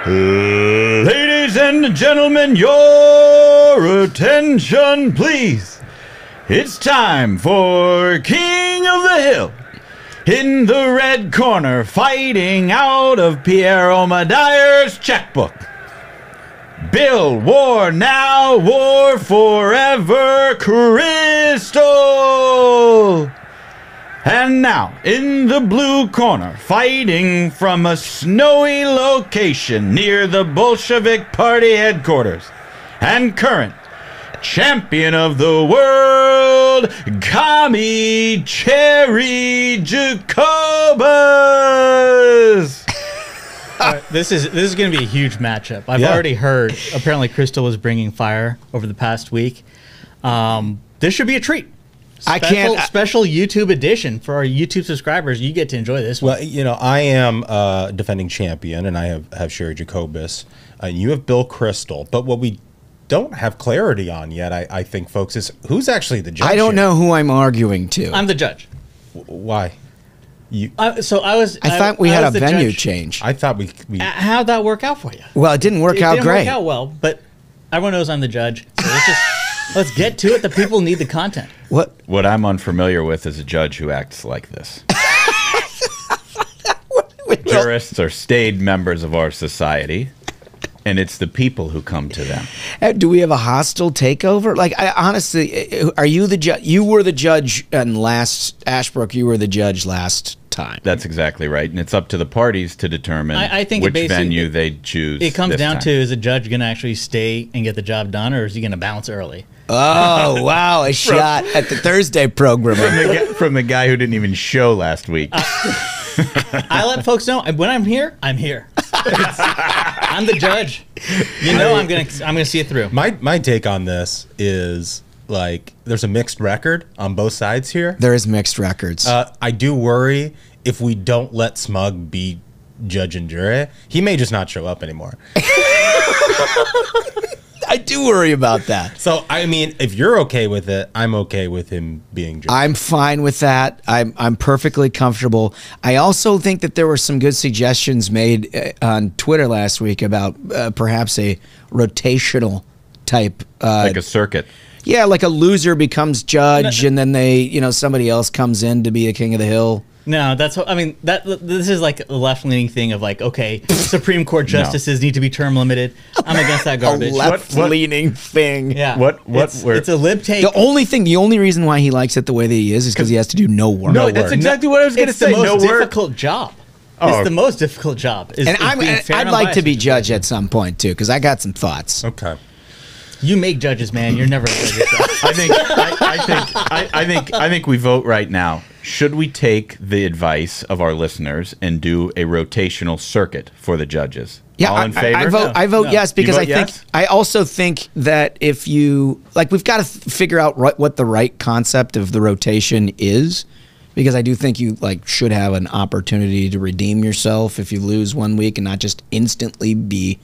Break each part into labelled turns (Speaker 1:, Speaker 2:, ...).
Speaker 1: Ladies and gentlemen, your attention, please. It's time for King of the Hill. In the red corner, fighting out of Pierre Omadier's checkbook. Bill, war now, war forever, Crystal. And now, in the blue corner, fighting from a snowy location near the Bolshevik Party headquarters, and current champion of the world, Kami Cherry Jacobus.
Speaker 2: This is going to be a huge matchup. I've already heard. Apparently, Crystal was bringing fire over the past week. This should be a treat. Special YouTube edition for our YouTube subscribers. You get to enjoy this one.
Speaker 3: Well, you know, I am defending champion, and I have Sherry Jacobus, and you have Bill Crystal. But what we don't have clarity on yet, I think, folks, is who's actually the judge.
Speaker 4: I don't know who I'm arguing to.
Speaker 2: I'm the judge.
Speaker 3: Why?
Speaker 4: I thought we had a venue change.
Speaker 3: I thought we
Speaker 2: how'd that work out for you?
Speaker 4: Well, it didn't work out great.
Speaker 2: It didn't work out well, but everyone knows I'm the judge. So let's get to it. The people need the content.
Speaker 1: What I'm unfamiliar with is a judge who acts like this. Jurists are staid members of our society, and it's the people who come to them.
Speaker 4: Do we have a hostile takeover? Like, honestly, are you the judge? You were the judge in last Ashbrook. You were the judge last time.
Speaker 1: That's exactly right, and it's up to the parties to determine which venue they choose.
Speaker 2: It comes down to, is the judge going to actually stay and get the job done, or is he going to bounce early?
Speaker 4: Oh, wow, a shot at the Thursday program.
Speaker 1: From the guy who didn't even show last week.
Speaker 2: I let folks know, when I'm here, I'm here. I'm the judge. You know, I'm gonna see it through.
Speaker 3: My take on this is, like, there's a mixed record on both sides here.
Speaker 4: There is mixed records.
Speaker 3: I do worry if we don't let Smug be judge and jury, he may just not show up anymore.
Speaker 4: I do worry about that.
Speaker 3: So, I mean, if you're okay with it, I'm okay with him being judge.
Speaker 4: I'm fine with that. I'm perfectly comfortable. I also think that there were some good suggestions made on Twitter last week about perhaps a rotational type.
Speaker 1: Like a circuit.
Speaker 4: Yeah, like a loser becomes judge, and then somebody else comes in to be a king of the hill.
Speaker 2: No, this is like a left-leaning thing of, like, okay, Supreme Court justices need to be term limited. I'm against that garbage.
Speaker 4: A left-leaning thing.
Speaker 2: Yeah. It's a lib take.
Speaker 4: The only reason why he likes it the way that he is because he has to do no work.
Speaker 1: No, that's exactly what I was going to say.
Speaker 2: It's the most difficult job. It's the most difficult job.
Speaker 4: I'd like to be judge at some point too, because I got some thoughts.
Speaker 3: Okay.
Speaker 2: You make judges, man. You're never a judge yourself.
Speaker 1: I think we vote right now. Should we take the advice of our listeners and do a rotational circuit for the judges?
Speaker 4: Yeah,
Speaker 1: all in favor?
Speaker 4: I vote yes, because I also think that if you, like, we've got to figure out what the right concept of the rotation is, because I do think you should have an opportunity to redeem yourself if you lose one week and not just instantly be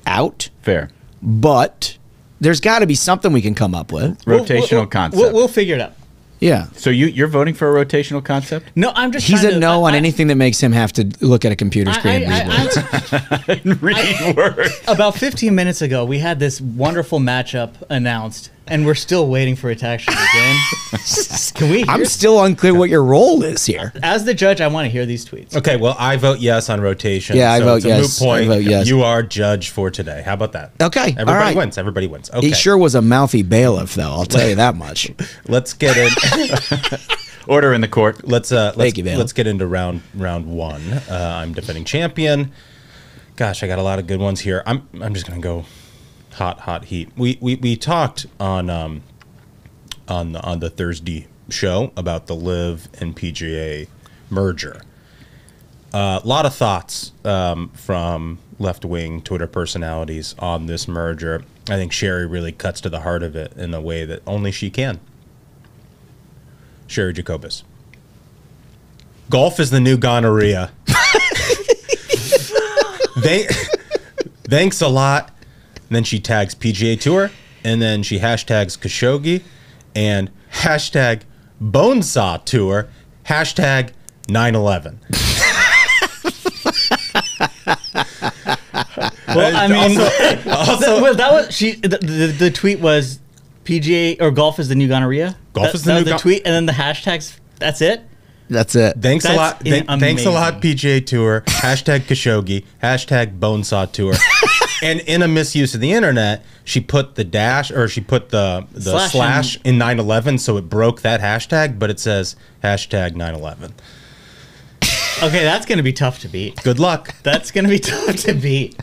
Speaker 4: out.
Speaker 1: Fair.
Speaker 4: But there's got to be something we can come up with.
Speaker 1: Rotational concept.
Speaker 2: We'll figure it out.
Speaker 4: Yeah.
Speaker 1: So you're voting for a rotational concept?
Speaker 2: No, I'm just.
Speaker 4: He's a no on anything that makes him have to look at a computer screen
Speaker 1: and read words.
Speaker 2: About 15 minutes ago, we had this wonderful matchup announced, and we're still waiting for it to actually begin. Can we?
Speaker 4: I'm still unclear what your role is here.
Speaker 2: As the judge, I want to hear these tweets.
Speaker 3: Okay, well, I vote yes on rotation.
Speaker 4: Yeah, I vote yes.
Speaker 3: It's a moot point.
Speaker 4: I vote yes.
Speaker 3: You are judge for today. How about that?
Speaker 4: Okay,
Speaker 3: everybody wins. Everybody wins. Okay.
Speaker 4: He sure was a mouthy bailiff, though. I'll tell you that much.
Speaker 3: Let's get in.
Speaker 1: Order in the court.
Speaker 3: Let's get into round one. I'm defending champion. Gosh, I got a lot of good ones here. I'm just gonna go hot heat. We talked on the Thursday show about the Live and PGA merger. A lot of thoughts from left-wing Twitter personalities on this merger. I think Sherry really cuts to the heart of it in a way that only she can. Sherry Jacobus. Golf is the new gonorrhea. Thanks a lot. And then she tags PGA Tour, and then she hashtags Khashoggi, and hashtag Bonesaw Tour, hashtag 9/11.
Speaker 2: Well, I mean, well, that was the tweet was PGA or golf is the new gonorrhea.
Speaker 3: Golf is the new
Speaker 2: tweet, and then the hashtags. That's it.
Speaker 4: That's it.
Speaker 3: Thanks a lot. Thanks a lot, PGA Tour. Hashtag Khashoggi. Hashtag Bonesaw Tour. And in a misuse of the internet, she put the dash or she put the slash in 9/11, so it broke that hashtag, but it says hashtag 9/11.
Speaker 2: Okay, that's going to be tough to beat.
Speaker 3: Good luck.
Speaker 2: That's going to be tough to beat.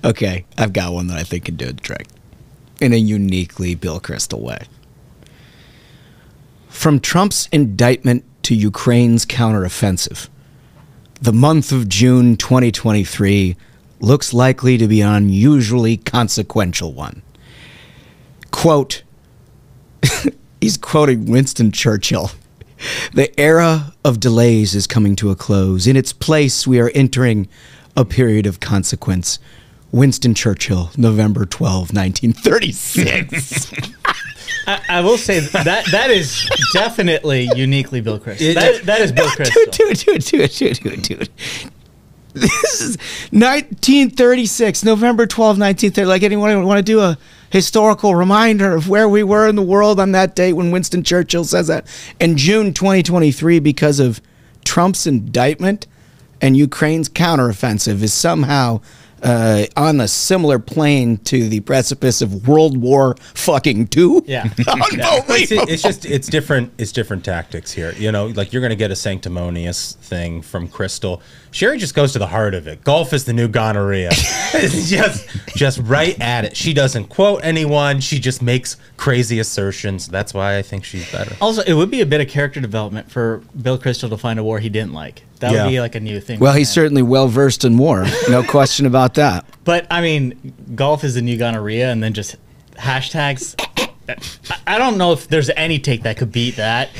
Speaker 4: Okay, I've got one that I think can do the trick in a uniquely Bill Kristol way. From Trump's indictment to Ukraine's counteroffensive, the month of June 2023 looks likely to be an unusually consequential one. Quote, he's quoting Winston Churchill. The era of delays is coming to a close. In its place, we are entering a period of consequence. Winston Churchill, November 12, 1936.
Speaker 2: I will say that is definitely uniquely Bill Kristol. That is Bill Kristol.
Speaker 4: Dude. This is 1936, November 12, 1930. Like, anyone want to do a historical reminder of where we were in the world on that date when Winston Churchill says that? In June 2023, because of Trump's indictment and Ukraine's counteroffensive, is somehow on a similar plane to the precipice of World War fucking II.
Speaker 2: Yeah.
Speaker 4: Unbelievable.
Speaker 3: It's different tactics here. You know, like you're going to get a sanctimonious thing from Kristol. Sherry just goes to the heart of it. Golf is the new gonorrhea. It's just right at it. She doesn't quote anyone. She just makes crazy assertions. That's why I think she's better.
Speaker 2: Also, it would be a bit of character development for Bill Kristol to find a war he didn't like. That would be like a new thing.
Speaker 4: Well, he's certainly well versed in war. No question about that.
Speaker 2: But I mean, golf is the new gonorrhea, and then just hashtags. I don't know if there's any take that could beat that.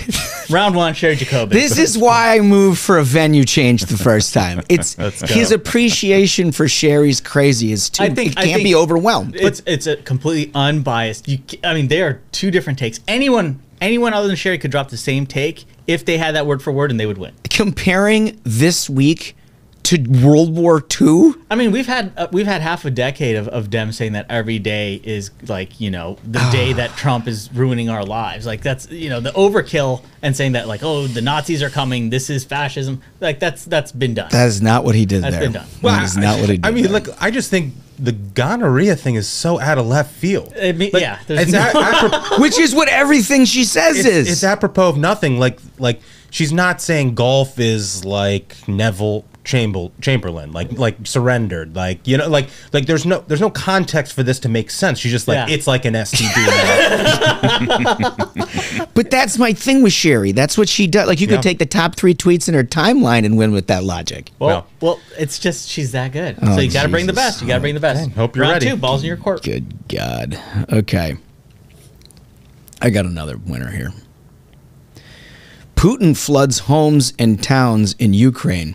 Speaker 2: Round one, Sherry Jacobin.
Speaker 4: This is why I moved for a venue change the first time. It's his appreciation for Sherry's crazy is too. It can't be overwhelmed.
Speaker 2: It's a completely unbiased. I mean, they are two different takes. Anyone other than Sherry could drop the same take if they had that word for word, and they would win.
Speaker 4: Comparing this week to World War II?
Speaker 2: I mean, we've had half a decade of Dem saying that every day is like, you know, the day that Trump is ruining our lives. Like, that's, you know, the overkill, and saying that, like, oh, the Nazis are coming, this is fascism. Like, that's been done.
Speaker 4: That is not what he did there.
Speaker 2: That's been done.
Speaker 4: Well, that is not what he did.
Speaker 3: I mean, look, I just think the gonorrhea thing is so out of left field.
Speaker 2: Yeah.
Speaker 4: Which is what everything she says is.
Speaker 3: It's apropos of nothing. Like she's not saying golf is like Neville Chamberlain, like surrendered, like, you know, like there's no context for this to make sense. She's just like, it's like an STD.
Speaker 4: But that's my thing with Sherry. That's what she does. Like, you could take the top 3 tweets in her timeline and win with that logic.
Speaker 2: Well, it's just she's that good. So you got to bring the best. You got to bring the best.
Speaker 3: Dang, hope you're
Speaker 2: Round
Speaker 3: ready.
Speaker 2: 2, balls in your court.
Speaker 4: Good God. Okay. I got another winner here. Putin floods homes and towns in Ukraine.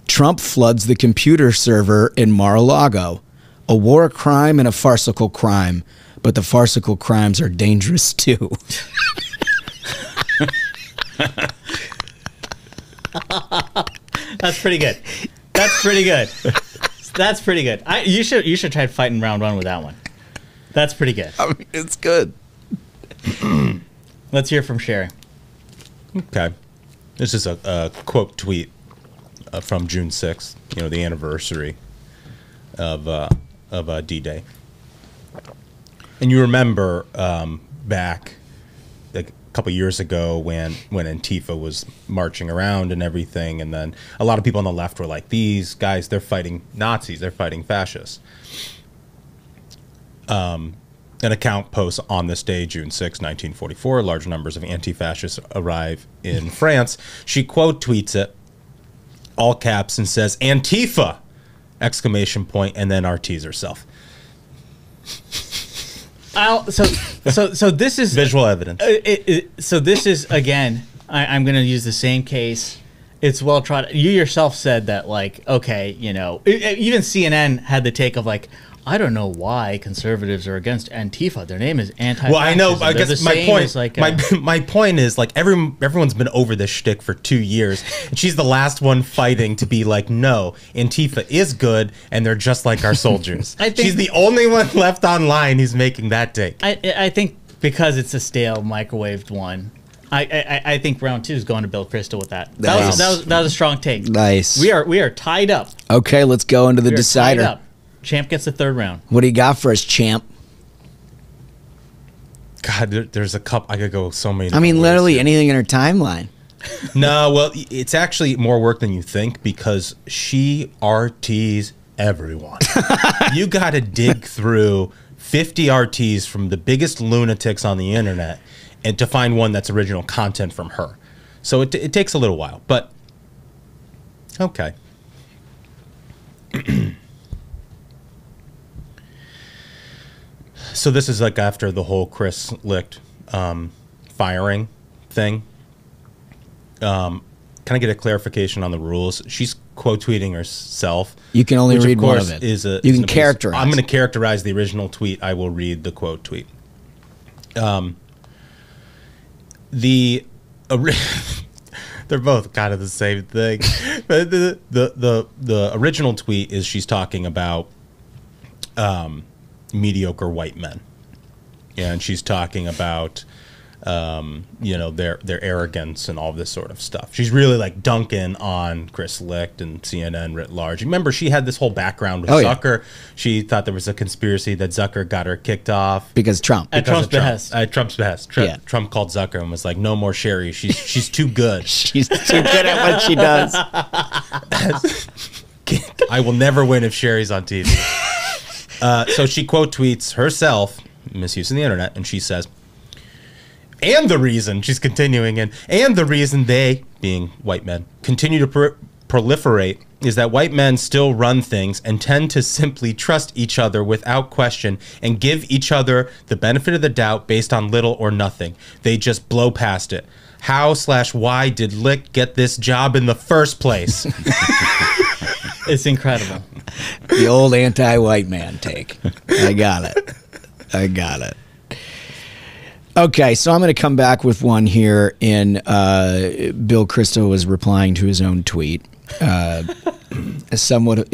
Speaker 4: Trump floods the computer server in Mar-a-Lago. A war crime and a farcical crime, but the farcical crimes are dangerous too.
Speaker 2: That's pretty good. That's pretty good. That's pretty good. You should try fighting round 1 with that one. That's pretty good.
Speaker 4: I mean, it's good.
Speaker 2: Let's hear from Sherry.
Speaker 3: Okay. This is a quote tweet from June 6th, you know, the anniversary of D-Day. And you remember back like a couple years ago when Antifa was marching around and everything, and then a lot of people on the left were like, these guys, they're fighting Nazis, they're fighting fascists. An account posts on this day, June 6, 1944, large numbers of anti-fascists arrive in France. She quote tweets it, all caps, and says, Antifa! Exclamation point, and then RTs herself.
Speaker 2: So this is
Speaker 3: visual evidence.
Speaker 2: So this is, again, I'm going to use the same case. It's well trod. You yourself said that, like, okay, you know, even CNN had the take of like, I don't know why conservatives are against Antifa. Their name is anti.
Speaker 3: Well, I know. I guess my point.
Speaker 2: Like,
Speaker 3: my point is like everyone's been over this shtick for 2 years, and she's the last one fighting to be like, no, Antifa is good, and they're just like our soldiers. She's the only one left online who's making that take.
Speaker 2: I think because it's a stale microwaved one. I think round 2 is going to Bill Kristol with that.
Speaker 4: Nice.
Speaker 2: That was a strong take.
Speaker 4: Nice.
Speaker 2: We are tied up.
Speaker 4: Okay, let's go into the decider.
Speaker 2: Tied up. Champ gets the 3rd round.
Speaker 4: What do you got for us, Champ?
Speaker 3: God, there's a couple. I could go so many.
Speaker 4: I mean, literally anything in her timeline.
Speaker 3: No, well, it's actually more work than you think because she RTs everyone. You got to dig through 50 RTs from the biggest lunatics on the internet and to find one that's original content from her. So it takes a little while, but okay. So this is like after the whole Chris Licht firing thing. Can I get a clarification on the rules? She's quote tweeting herself.
Speaker 4: You can only read one of it. You can characterize.
Speaker 3: I'm going to characterize the original tweet. I will read the quote tweet. They're both kind of the same thing. But the original tweet is she's talking about mediocre white men, and she's talking about their arrogance and all this sort of stuff. She's really like dunking on Chris Licht and CNN writ large. Remember, she had this whole background with Zucker. Yeah. She thought there was a conspiracy that Zucker got her kicked off
Speaker 4: because Trump.
Speaker 2: At Trump's behest.
Speaker 3: At Trump's behest. Trump called Zucker and was like, "No more Sherry. She's too good.
Speaker 4: She's too good at what she does.
Speaker 3: I will never win if Sherry's on TV." So she quote tweets herself, misusing the internet, and she says, and the reason, she's continuing, and the reason they, being white men, continue to proliferate is that white men still run things and tend to simply trust each other without question and give each other the benefit of the doubt based on little or nothing. They just blow past it. How/why did Licht get this job in the first place?
Speaker 2: It's incredible.
Speaker 4: The old anti-white man take. I got it. Okay, so I'm going to come back with one here. Bill Kristol was replying to his own tweet. Some would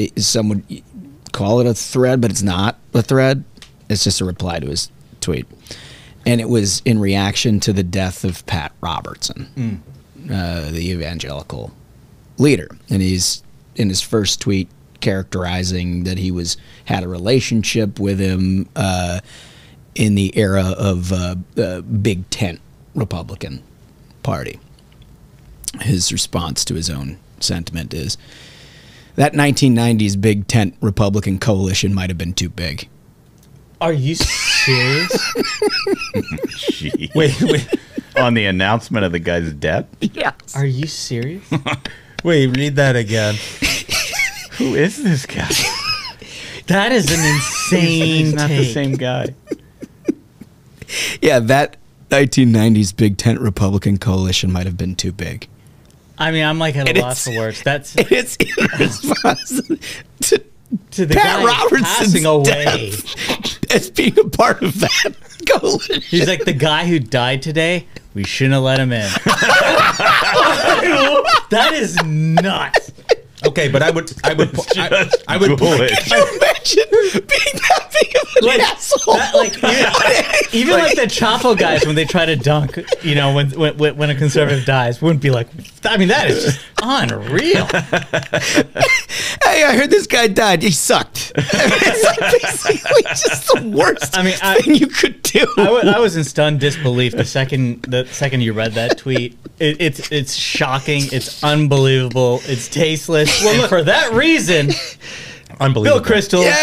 Speaker 4: call it a thread, but it's not a thread. It's just a reply to his tweet. And it was in reaction to the death of Pat Robertson, the evangelical leader. And he's in his first tweet characterizing that he had a relationship with him in the era of the Big Tent Republican Party. His response to his own sentiment is that 1990s Big Tent Republican coalition might have been too big.
Speaker 2: Are you serious?
Speaker 1: Wait. On the announcement of the guy's death?
Speaker 4: Yes.
Speaker 2: Are you serious?
Speaker 3: Wait, read that again.
Speaker 1: Who is this guy?
Speaker 2: That is an insane
Speaker 1: He's not
Speaker 2: take.
Speaker 1: the same guy.
Speaker 4: Yeah, that 1990s Big Tent Republican coalition might have been too big.
Speaker 2: I mean, I'm like at a loss for words.
Speaker 4: It's in response to
Speaker 2: the
Speaker 4: Pat
Speaker 2: guy
Speaker 4: Robertson's
Speaker 2: passing away
Speaker 4: as being a part of that coalition.
Speaker 2: He's like, the guy who died today, we shouldn't have let him in. That is nuts.
Speaker 3: Okay, but I would
Speaker 1: Can you
Speaker 4: imagine being that big of an asshole?
Speaker 2: Even like the Chapo guys when they try to dunk, when a conservative dies, wouldn't be like, I mean, that is just unreal.
Speaker 4: Hey, I heard this guy died. He sucked. It's like basically just the worst thing you could do.
Speaker 2: I was in stunned disbelief the second you read that tweet. It's shocking. It's unbelievable. It's tasteless. Well, and for that reason,
Speaker 3: unbelievable.
Speaker 2: Bill Kristol
Speaker 4: is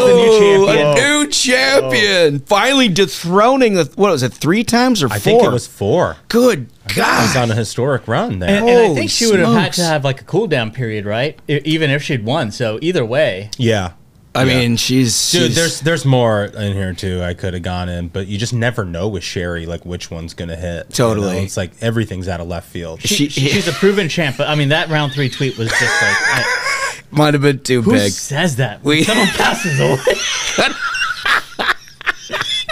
Speaker 2: the new champion.
Speaker 4: A new champion. Finally dethroning what was it, 3 times or 4?
Speaker 3: I think it was 4.
Speaker 4: Good God.
Speaker 3: He was on a historic run there.
Speaker 2: And I think she would have had to have like a cool down period, right? Even if she'd won. So either way.
Speaker 3: Yeah.
Speaker 4: I mean, she's
Speaker 3: there's more in here too. I could have gone in, but you just never know with Sherry like which one's gonna hit.
Speaker 4: Totally,
Speaker 3: it's like everything's out of left field.
Speaker 2: She's a proven champ, but I mean that round 3 tweet was just like
Speaker 4: Might have been too
Speaker 2: Who
Speaker 4: big.
Speaker 2: says that when someone passes away?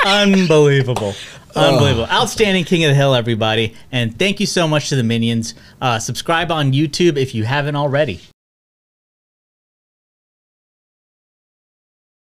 Speaker 2: Unbelievable. Unbelievable. Outstanding King of the Hill, everybody. And thank you so much to the Minions. Subscribe on YouTube if you haven't already.